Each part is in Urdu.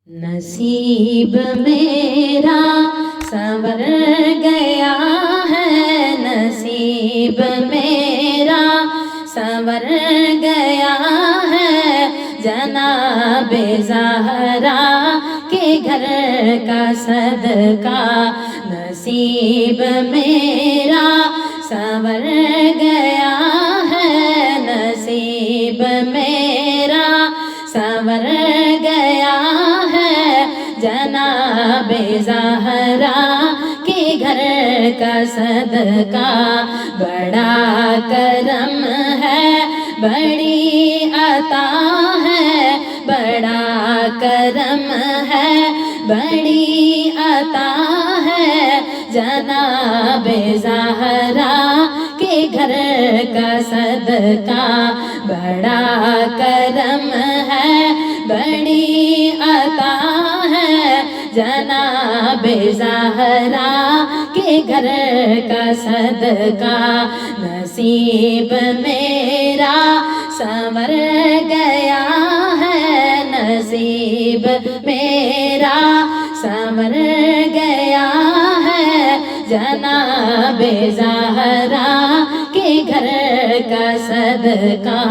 نصیب میرا سنور گیا ہے، نصیب میرا سنور گیا ہے، جناب زہرا کے گھر کا صدقہ۔ نصیب میرا سنور گیا ہے، نصیب میرا سنور گیا ہے، جناب زہرا کے گھر کا صدقہ۔ بڑا کرم ہے، بڑی عطا ہے، بڑا کرم ہے، بڑی عطا ہے، جناب زہرا کے گھر کا صدقہ۔ بڑا کرم ہے، بڑی عطا ہے، جناب زہرا کے گھر کا صدقہ۔ نصیب میرا سنور گیا ہے، نصیب میرا سنور گیا ہے، جناب زہرا کے گھر کا صدقہ۔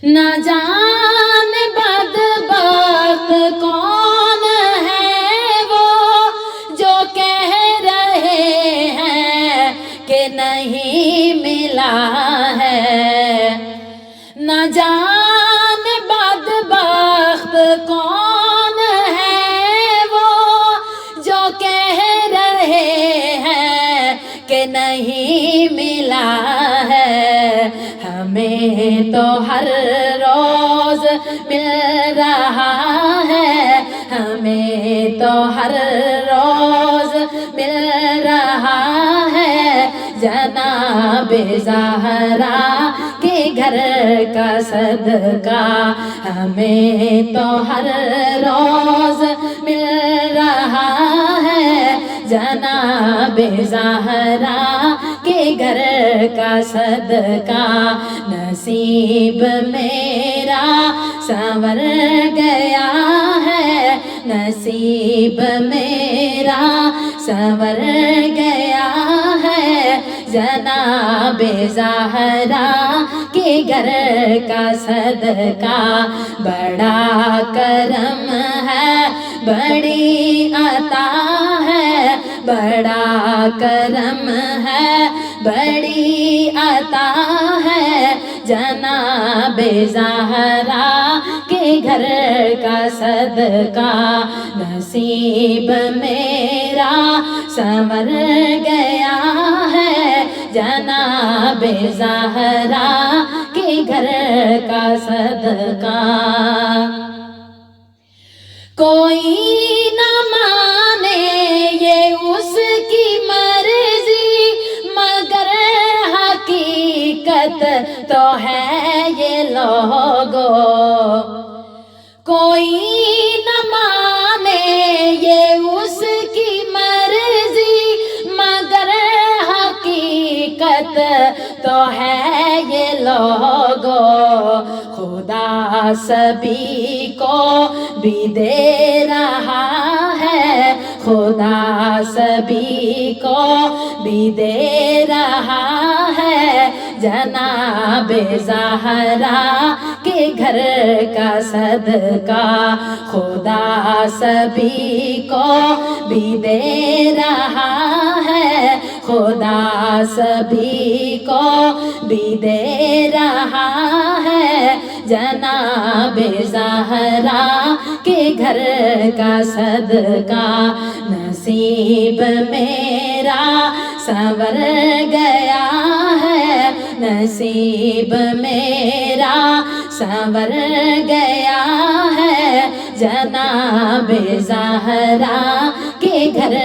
نہ جانے بدبخت کون ہے وہ جو کہہ رہے ہیں کہ نہیں ملا ہے۔ نہ جانے بدبخت کون ہے وہ جو کہہ رہے ہیں کہ نہیں ملا ہے۔ ہمیں تو ہر روز مل رہا ہے، ہمیں تو ہر روز مل رہا ہے، جناب زہرا کے گھر کا صدقہ۔ ہمیں تو ہر روز مل رہا ہے، جناب زہرا کے گھر کا صدقہ۔ نصیب میرا سنور گیا ہے، نصیب میرا سنور گیا ہے، جناب زہرا کے گھر کا صدقہ۔ بڑا کرم ہے، بڑی عطا ہے، بڑا کرم ہے، بڑی عطا ہے، جناب زہرا کے گھر کا صدقہ۔ نصیب میرا سنور گیا ہے، جناب زہرا کے گھر کا صدقہ۔ کوئی نہ مانے یہ اس کی مرضی، مگر حقیقت تو ہے یہ لوگو۔ کوئی نہ مانے یہ اس کی مرضی، مگر حقیقت تو ہے یہ لوگو۔ خدا سبھی کو بھی دے رہا ہے، خدا سبھی کو بھی دے رہا ہے، جناب زہرا کے گھر کا صدقہ۔ خدا سبھی کو بھی دے رہا ہے، خدا سبھی کو بھی دے رہا ہے، جناب زہرا کے گھر کا صدقہ۔ نصیب میرا سنور گیا ہے، نصیب میرا سنور گیا ہے، جناب زہرا کے گھر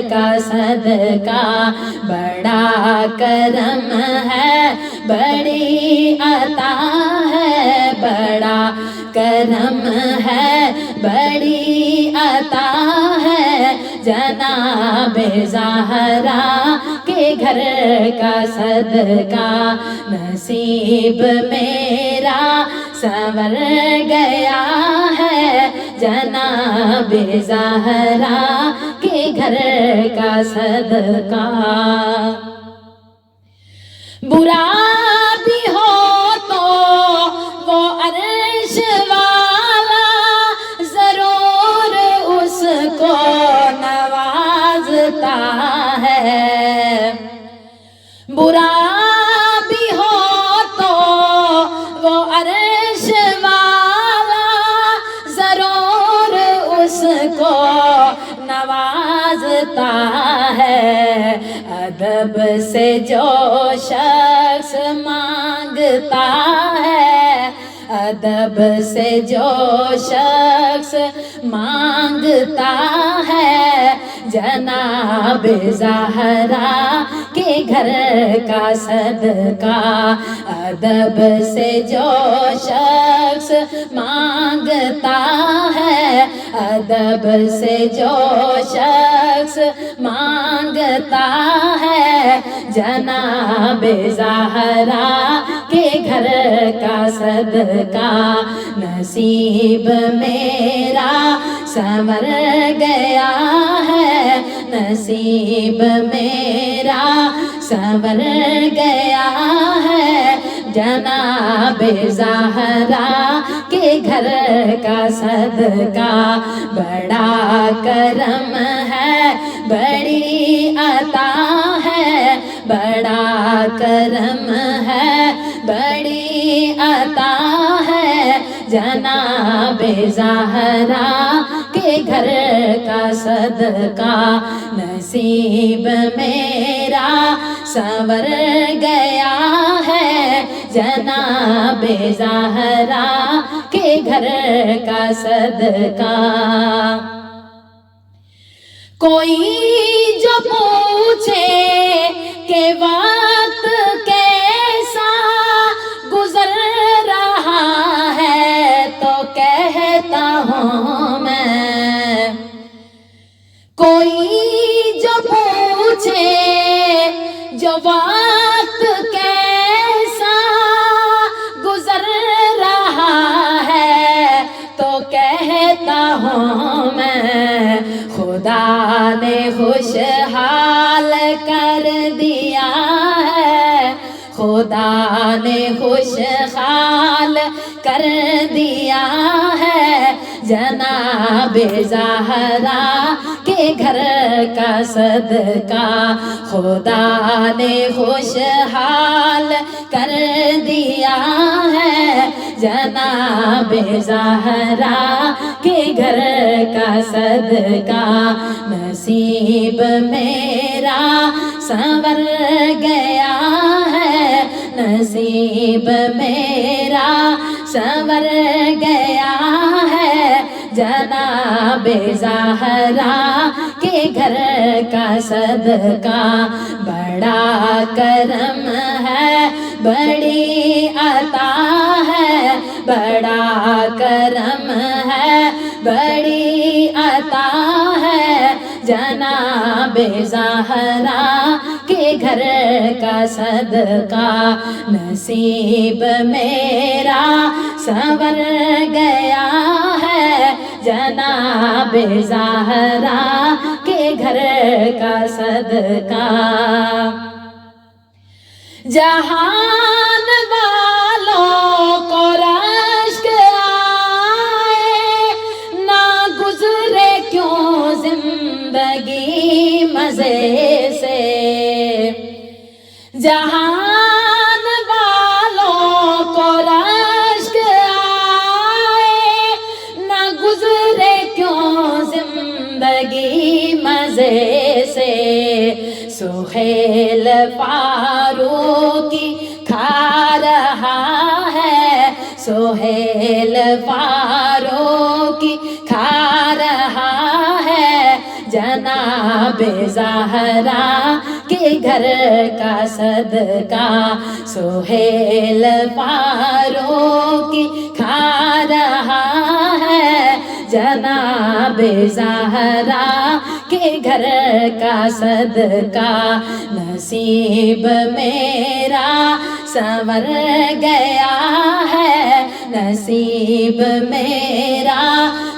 کا صدقہ۔ بڑا کرم ہے، بڑی عطا ہے، بڑا کرم ہے، بڑی عطا ہے، جناب زہرا کے گھر کا صدقہ۔ نصیب میرا سنور گیا جناب زہرا کے گھر کا صدقہ۔ برا بھی ہو تو وہ عرش والا ضرور اس کو نوازتا ہے۔ برا بھی ہو تو وہ عرش والا ضرور اس کو نوازتا ہے۔ ادب سے جو شخص مانگتا ہے، ادب سے جو شخص مانگتا ہے، جناب زہرا کے گھر کا صدقہ۔ ادب سے جو شخص مانگتا ہے، ادب سے جو شخص مانگتا ہے، جناب زہرا کے گھر کا صدقہ۔ نصیب میرا سنور گیا ہے، نصیب میرا سنور گیا ہے، جناب زہرا کے گھر کا صدقہ۔ بڑا کرم ہے، بڑی عطا ہے، بڑا کرم ہے، بڑی عطا ہے، جناب زہرا کے گھر کا صدقہ۔ نصیب میرا سنور گیا ہے، جناب زہرا کے گھر کا صدقہ۔ کوئی جو پوچھے کہ وقت کیسا گزر رہا ہے، تو کہتا ہوں میں، کوئی جو پوچھے جو وقت کیسا گزر رہا ہے، تو کہتا ہوں میں، خدا نے خوشحال کر دیا ہے، خدا نے خوشحال کر دیا ہے، جناب زہرا کے گھر کا صدقہ۔ خدا نے خوشحال کر دیا ہے، جناب زہرا کے گھر کا صدقہ۔ نصیب میرا سنور گیا ہے، نصیب میرا سنور گیا ہے، جناب زہرا کے گھر کا صدقہ۔ بڑا کرم ہے، بڑی عطا ہے، بڑا کرم ہے، بڑی عطا ہے، جناب زہرا کے گھر کا صدقہ۔ نصیب میرا سنور گیا ہے، جناب زہرا کے گھر کا صدقہ۔ جہان والوں کو رشک آئے، نہ گزرے کیوں زندگی مزے سے۔ جہان والوں کو رشک آئے، نہ گزرے کیوں زندگی مزے سے۔ سہیل فاروقی کھا رہا ہے، سہیل فاروقی کھا رہا ہے، جناب زہرا کے گھر کا صدقہ۔ سہیل فاروقی کھا رہا ہے، جناب زہرا کے گھر کا صدقہ۔ نصیب میرا سنور گیا ہے، نصیب میرا